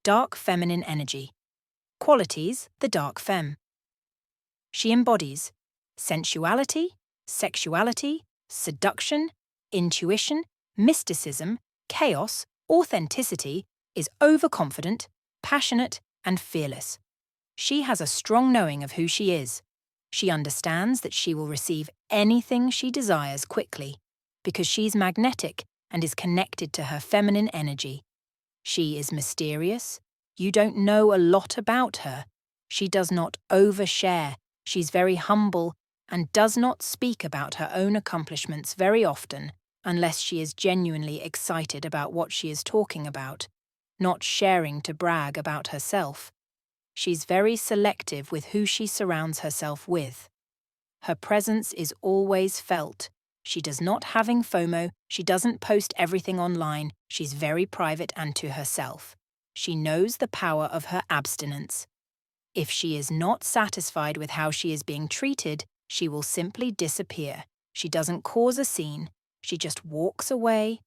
dark feminine energy. Qualities: the dark femme. She embodies sensuality, sexuality, seduction, intuition, mysticism, chaos, authenticity, is overconfident, passionate, and fearless. She has a strong knowing of who she is. She understands that she will receive anything she desires quickly, because she's magnetic and is connected to her feminine energy. She is mysterious. You don't know a lot about her. She does not overshare. She's very humble and does not speak about her own accomplishments very often unless she is genuinely excited about what she is talking about, not sharing to brag about herself. She's very selective with who she surrounds herself with. Her presence is always felt. She does not having FOMO, she doesn't post everything online, she's very private and to herself. She knows the power of her abstinence. If she is not satisfied with how she is being treated, she will simply disappear. She doesn't cause a scene, she just walks away.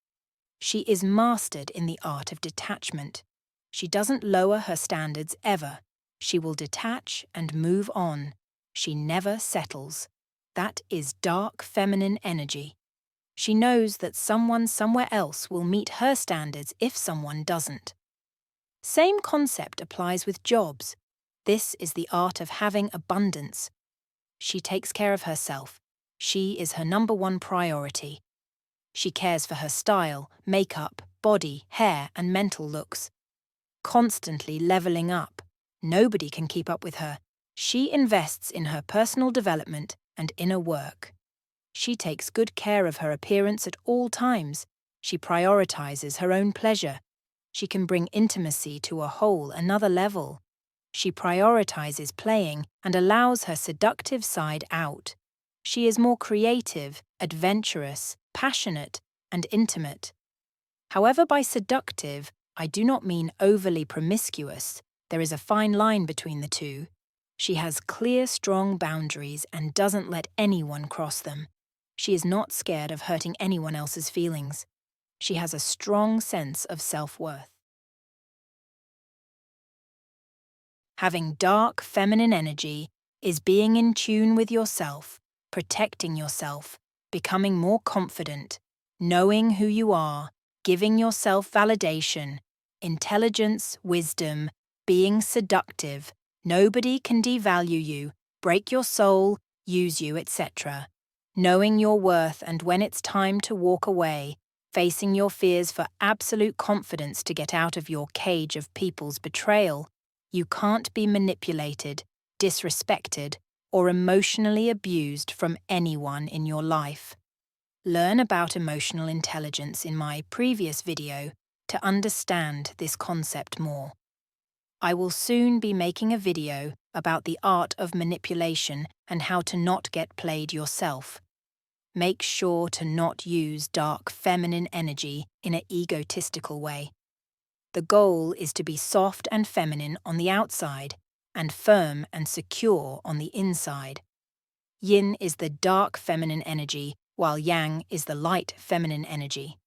She is mastered in the art of detachment. She doesn't lower her standards ever. She will detach and move on. She never settles. That is dark feminine energy. She knows that someone somewhere else will meet her standards if someone doesn't. Same concept applies with jobs. This is the art of having abundance. She takes care of herself. She is her number one priority. She cares for her style, makeup, body, hair, and mental looks. Constantly leveling up. Nobody can keep up with her. She invests in her personal development and inner work. She takes good care of her appearance at all times. She prioritizes her own pleasure. She can bring intimacy to a whole another level. She prioritizes playing and allows her seductive side out. She is more creative, adventurous, passionate, and intimate. However, by seductive, I do not mean overly promiscuous. There is a fine line between the two. She has clear, strong boundaries and doesn't let anyone cross them. She is not scared of hurting anyone else's feelings. She has a strong sense of self-worth. Having dark feminine energy is being in tune with yourself, protecting yourself, becoming more confident, knowing who you are, giving yourself validation, intelligence, wisdom, being seductive. Nobody can devalue you, break your soul, use you, etc. Knowing your worth and when it's time to walk away, facing your fears for absolute confidence to get out of your cage of people's betrayal. You can't be manipulated, disrespected, or emotionally abused from anyone in your life. Learn about emotional intelligence in my previous video to understand this concept more. I will soon be making a video about the art of manipulation and how to not get played yourself. Make sure to not use dark feminine energy in an egotistical way. The goal is to be soft and feminine on the outside and firm and secure on the inside. Yin is the dark feminine energy, while Yang is the light feminine energy.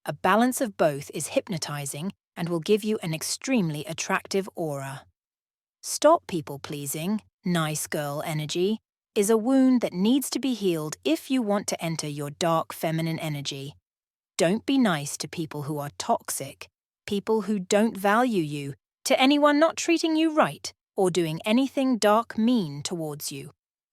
A balance of both is hypnotizing and will give you an extremely attractive aura. Stop people-pleasing, nice girl energy, is a wound that needs to be healed if you want to enter your dark feminine energy. Don't be nice to people who are toxic, people who don't value you, to anyone not treating you right or doing anything dark mean towards you.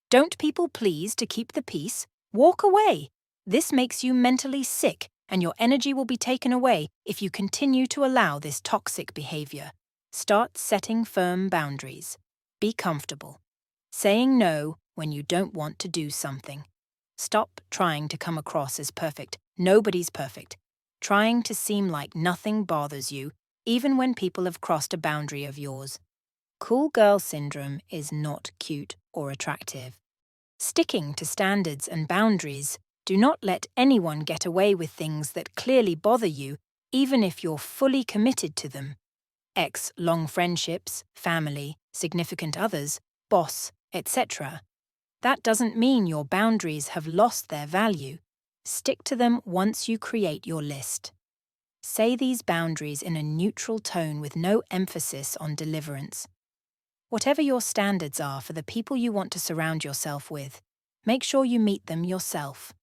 Don't people please to keep the peace. Walk away. This makes you mentally sick and your energy will be taken away if you continue to allow this toxic behavior. Start setting firm boundaries. Be comfortable. Saying no when you don't want to do something. Stop trying to come across as perfect. Nobody's perfect. Trying to seem like nothing bothers you, even when people have crossed a boundary of yours. Cool girl syndrome is not cute or attractive. Sticking to standards and boundaries. Do not let anyone get away with things that clearly bother you, even if you're fully committed to them. Long friendships, family, significant others, boss, etc. That doesn't mean your boundaries have lost their value. Stick to them once you create your list. Say these boundaries in a neutral tone with no emphasis on deliverance. Whatever your standards are for the people you want to surround yourself with, make sure you meet them yourself.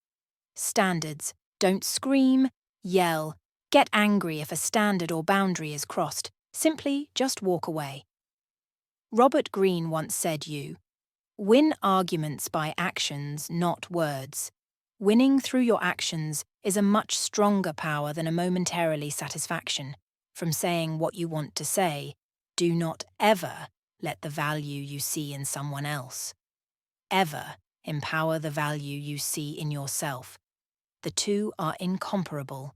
Standards. Don't scream, yell, get angry if a standard or boundary is crossed. Simply just walk away. Robert Greene once said you win arguments by actions, not words. Winning through your actions is a much stronger power than a momentarily satisfaction from saying what you want to say. Do not ever let the value you see in someone else ever empower the value you see in yourself. The two are incomparable.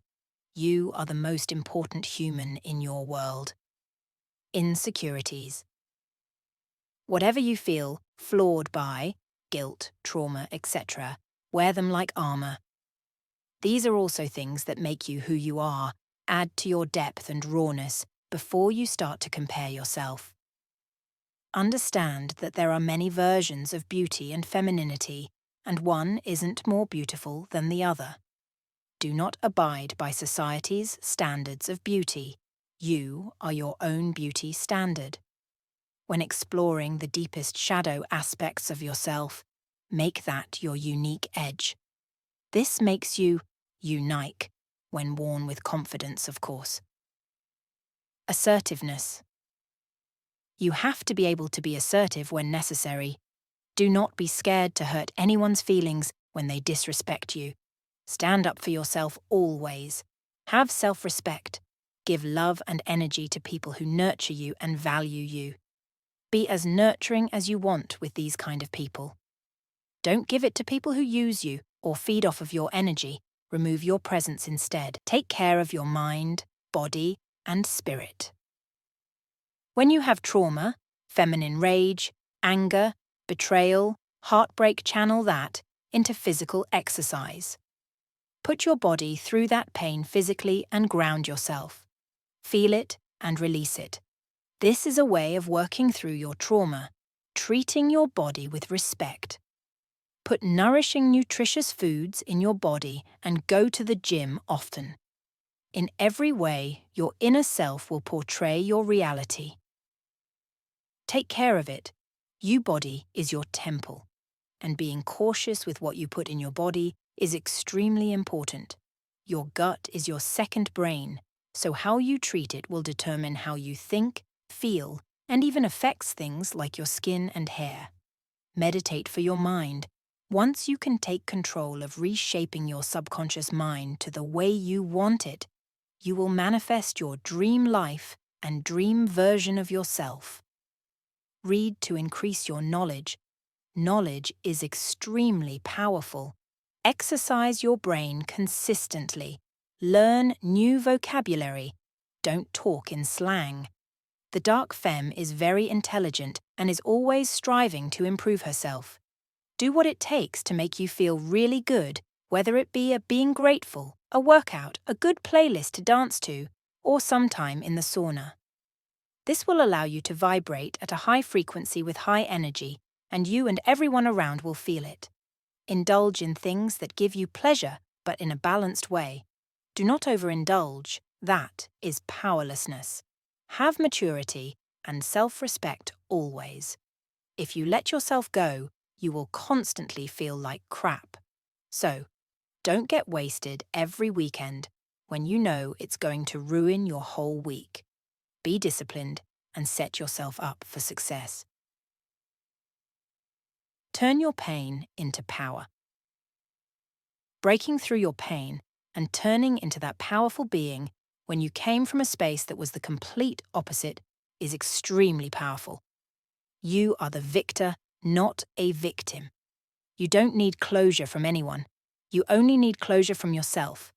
You are the most important human in your world. Insecurities. Whatever you feel flawed by, guilt, trauma, etc., wear them like armor. These are also things that make you who you are. Add to your depth and rawness before you start to compare yourself. Understand that there are many versions of beauty and femininity, and one isn't more beautiful than the other. Do not abide by society's standards of beauty. You are your own beauty standard. When exploring the deepest shadow aspects of yourself, make that your unique edge. This makes you unique, when worn with confidence, of course. Assertiveness. You have to be able to be assertive when necessary. Do not be scared to hurt anyone's feelings when they disrespect you. Stand up for yourself always. Have self-respect. Give love and energy to people who nurture you and value you. Be as nurturing as you want with these kind of people. Don't give it to people who use you or feed off of your energy. Remove your presence instead. Take care of your mind, body, and spirit. When you have trauma, feminine rage, anger, betrayal, heartbreak, channel that into physical exercise. Put your body through that pain physically and ground yourself. Feel it and release it. This is a way of working through your trauma, treating your body with respect. Put nourishing, nutritious foods in your body and go to the gym often. In every way, your inner self will portray your reality. Take care of it. Your body is your temple, and being cautious with what you put in your body is extremely important. Your gut is your second brain, so how you treat it will determine how you think, feel, and even affects things like your skin and hair. Meditate for your mind. Once you can take control of reshaping your subconscious mind to the way you want it, you will manifest your dream life and dream version of yourself. Read to increase your knowledge. Knowledge is extremely powerful. Exercise your brain consistently. Learn new vocabulary. Don't talk in slang. The dark femme is very intelligent and is always striving to improve herself. Do what it takes to make you feel really good, whether it be being grateful, a workout, a good playlist to dance to, or sometime in the sauna. This will allow you to vibrate at a high frequency with high energy, and you and everyone around will feel it. Indulge in things that give you pleasure, but in a balanced way. Do not overindulge. That is powerlessness. Have maturity and self-respect always. If you let yourself go, you will constantly feel like crap. So, don't get wasted every weekend when you know it's going to ruin your whole week. Be disciplined and set yourself up for success. Turn your pain into power. Breaking through your pain and turning into that powerful being when you came from a space that was the complete opposite is extremely powerful. You are the victor, not a victim. You don't need closure from anyone. You only need closure from yourself.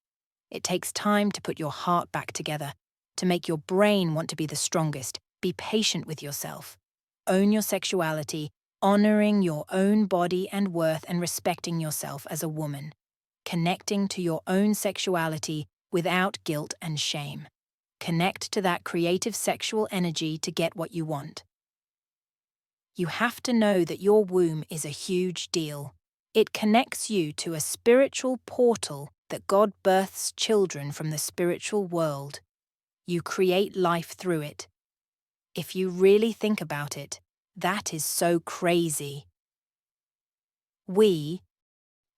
It takes time to put your heart back together, to make your brain want to be the strongest. Be patient with yourself. Own your sexuality, honoring your own body and worth and respecting yourself as a woman. Connecting to your own sexuality without guilt and shame. Connect to that creative sexual energy to get what you want. You have to know that your womb is a huge deal. It connects you to a spiritual portal that God births children from the spiritual world. You create life through it. If you really think about it, that is so crazy. We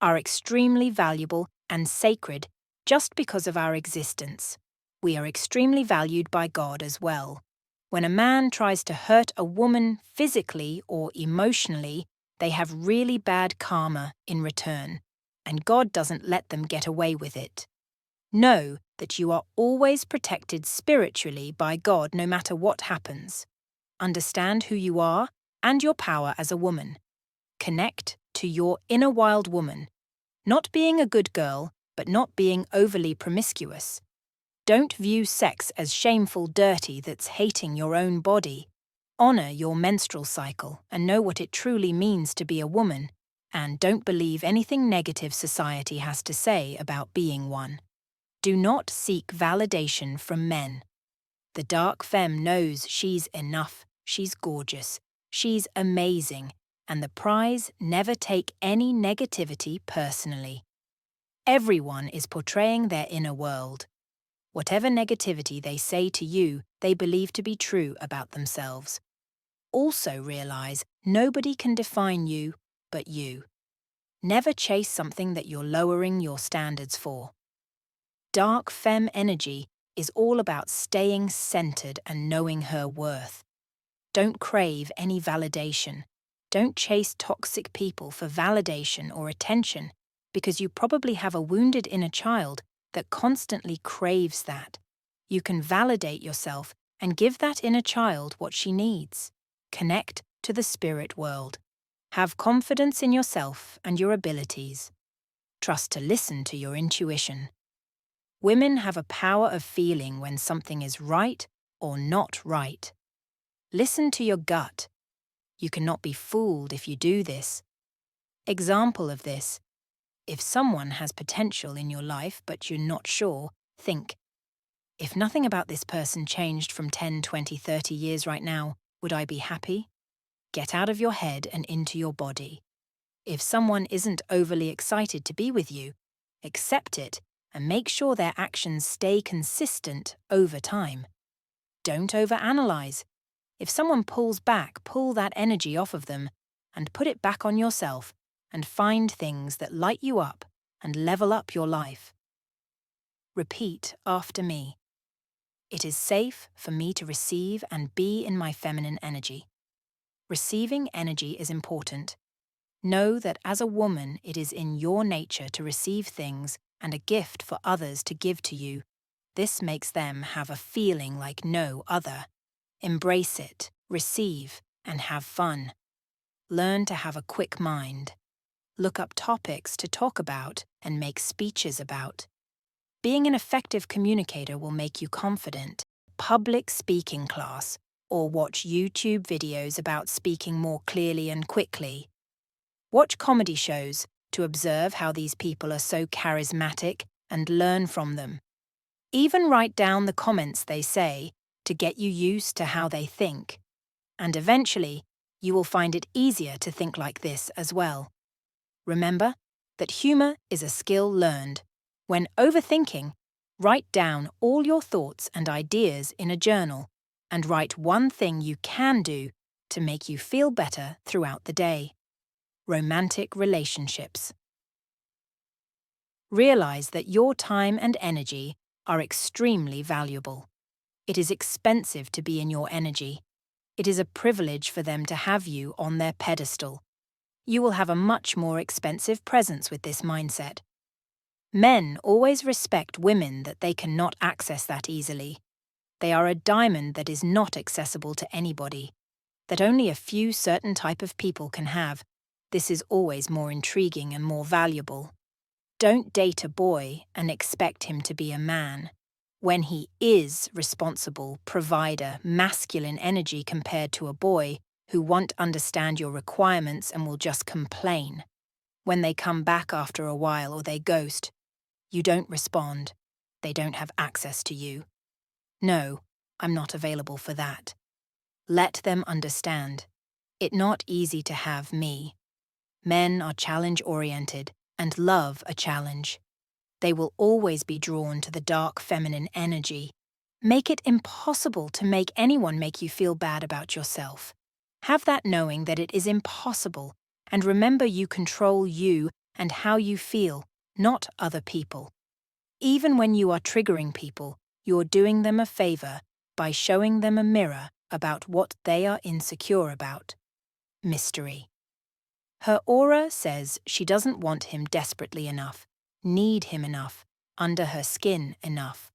are extremely valuable and sacred just because of our existence. We are extremely valued by God as well. When a man tries to hurt a woman physically or emotionally, they have really bad karma in return, and God doesn't let them get away with it. Know that you are always protected spiritually by God no matter what happens. Understand who you are and your power as a woman. Connect to your inner wild woman. Not being a good girl, but not being overly promiscuous. Don't view sex as shameful dirty that's hating your own body. Honor your menstrual cycle and know what it truly means to be a woman. And don't believe anything negative society has to say about being one. Do not seek validation from men. The dark femme knows she's enough, she's gorgeous, she's amazing, and the prize never take any negativity personally. Everyone is portraying their inner world. Whatever negativity they say to you, they believe to be true about themselves. Also realize nobody can define you but you. Never chase something that you're lowering your standards for. Dark femme energy is all about staying centered and knowing her worth. Don't crave any validation. Don't chase toxic people for validation or attention, because you probably have a wounded inner child that constantly craves that. You can validate yourself and give that inner child what she needs. Connect to the spirit world. Have confidence in yourself and your abilities. Trust to listen to your intuition. Women have a power of feeling when something is right or not right. Listen to your gut. You cannot be fooled if you do this. Example of this: if someone has potential in your life but you're not sure, think, if nothing about this person changed from 10, 20, 30 years right now, would I be happy? Get out of your head and into your body. If someone isn't overly excited to be with you, accept it and make sure their actions stay consistent over time. Don't overanalyze. If someone pulls back, pull that energy off of them and put it back on yourself and find things that light you up and level up your life. Repeat after me. It is safe for me to receive and be in my feminine energy. Receiving energy is important. Know that as a woman, it is in your nature to receive things and a gift for others to give to you. This makes them have a feeling like no other. Embrace it, receive, and have fun. Learn to have a quick mind. Look up topics to talk about and make speeches about. Being an effective communicator will make you confident. Public speaking class, or watch YouTube videos about speaking more clearly and quickly. Watch comedy shows to observe how these people are so charismatic and learn from them. Even write down the comments they say to get you used to how they think. And eventually, you will find it easier to think like this as well. Remember that humor is a skill learned. When overthinking, write down all your thoughts and ideas in a journal and write one thing you can do to make you feel better throughout the day. Romantic relationships. Realize that your time and energy are extremely valuable. It is expensive to be in your energy. It is a privilege for them to have you on their pedestal. You will have a much more expensive presence with this mindset. Men always respect women that they cannot access that easily. They are a diamond that is not accessible to anybody, that only a few certain type of people can have. This is always more intriguing and more valuable. Don't date a boy and expect him to be a man. When he is responsible, provider, masculine energy compared to a boy who won't understand your requirements and will just complain. When they come back after a while or they ghost, you don't respond. They don't have access to you. No, I'm not available for that. Let them understand. It's not easy to have me. Men are challenge-oriented and love a challenge. They will always be drawn to the dark feminine energy. Make it impossible to make anyone make you feel bad about yourself. Have that knowing that it is impossible, and remember you control you and how you feel, not other people. Even when you are triggering people, you're doing them a favor by showing them a mirror about what they are insecure about. Mystery. Her aura says she doesn't want him desperately enough, need him enough, under her skin enough.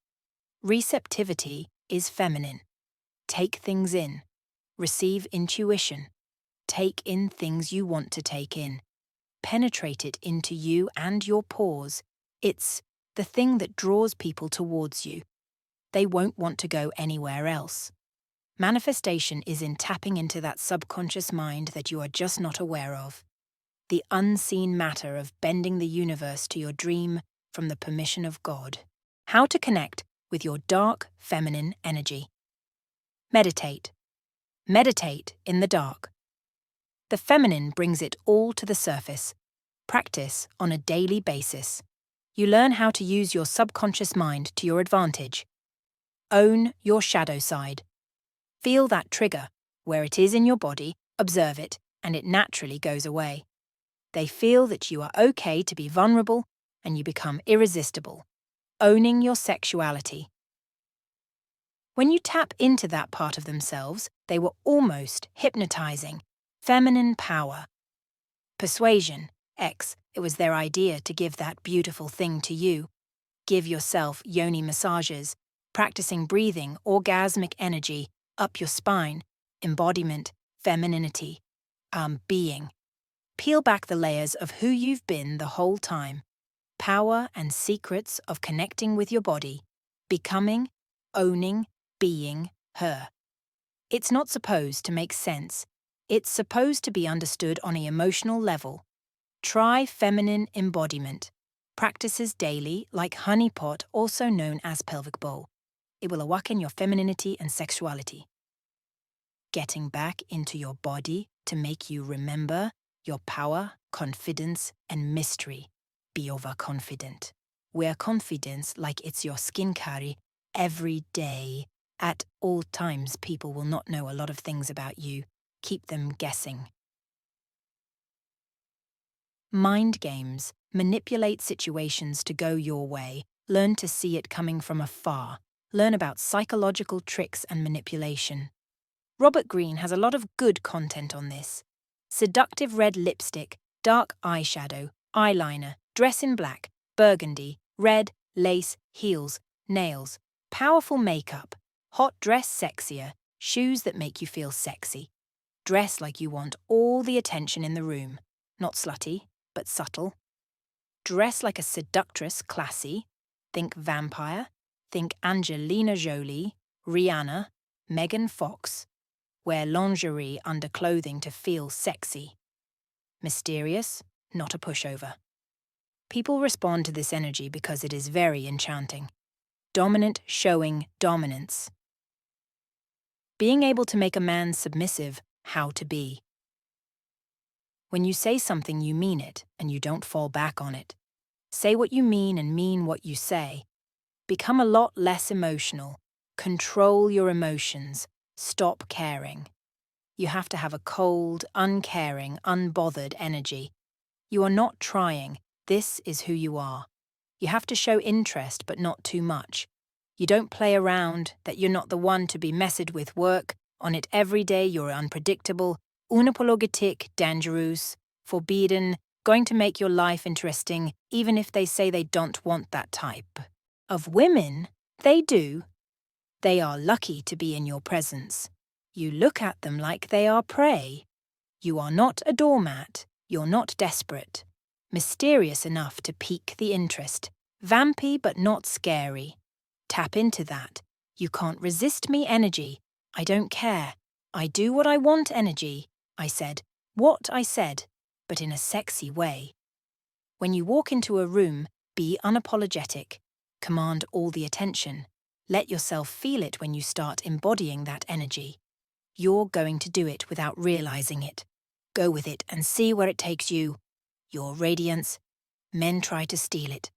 Receptivity is feminine. Take things in. Receive intuition. Take in things you want to take in. Penetrate it into you and your pores. It's the thing that draws people towards you. They won't want to go anywhere else. Manifestation is in tapping into that subconscious mind that you are just not aware of. The unseen matter of bending the universe to your dream from the permission of God. How to connect with your dark feminine energy. Meditate. Meditate in the dark. The feminine brings it all to the surface. Practice on a daily basis. You learn how to use your subconscious mind to your advantage. Own your shadow side. Feel that trigger. Where it is in your body, observe it, and it naturally goes away. They feel that you are okay to be vulnerable, and you become irresistible. Owning your sexuality. When you tap into that part of themselves, they were almost hypnotizing. Feminine power. Persuasion. It was their idea to give that beautiful thing to you. Give yourself yoni massages, practicing breathing, orgasmic energy, up your spine, embodiment, femininity, being. Peel back the layers of who you've been the whole time. Power and secrets of connecting with your body, becoming, owning, being her. It's not supposed to make sense. It's supposed to be understood on an emotional level. Try feminine embodiment. Practices daily like honeypot, also known as pelvic bowl. It will awaken your femininity and sexuality. Getting back into your body to make you remember your power, confidence, and mystery. Be overconfident. Wear confidence like it's your skincare every day. At all times, people will not know a lot of things about you. Keep them guessing. Mind games. Manipulate situations to go your way. Learn to see it coming from afar. Learn about psychological tricks and manipulation. Robert Greene has a lot of good content on this. Seductive red lipstick, dark eyeshadow, eyeliner, dress in black, burgundy, red, lace, heels, nails, powerful makeup, hot dress sexier, shoes that make you feel sexy. Dress like you want all the attention in the room. Not slutty, but subtle. Dress like a seductress, classy. Think vampire. Think Angelina Jolie, Rihanna, Megan Fox. Wear lingerie under clothing to feel sexy. Mysterious, not a pushover. People respond to this energy because it is very enchanting. Dominant showing dominance. Being able to make a man submissive, how to be. When you say something, you mean it, and you don't fall back on it. Say what you mean and mean what you say. Become a lot less emotional. Control your emotions. Stop caring. You have to have a cold, uncaring, unbothered energy. You are not trying. This is who you are. You have to show interest, but not too much. You don't play around, that you're not the one to be messed with work. On it every day, you're unpredictable, unapologetic, dangerous, forbidden, going to make your life interesting, even if they say they don't want that type. Of women, they do. They are lucky to be in your presence. You look at them like they are prey. You are not a doormat. You're not desperate. Mysterious enough to pique the interest. Vampy but not scary. Tap into that. You can't resist me energy. I don't care. I do what I want energy. I said what I said, but in a sexy way. When you walk into a room, be unapologetic. Command all the attention. Let yourself feel it when you start embodying that energy. You're going to do it without realizing it. Go with it and see where it takes you. Your radiance. Men try to steal it.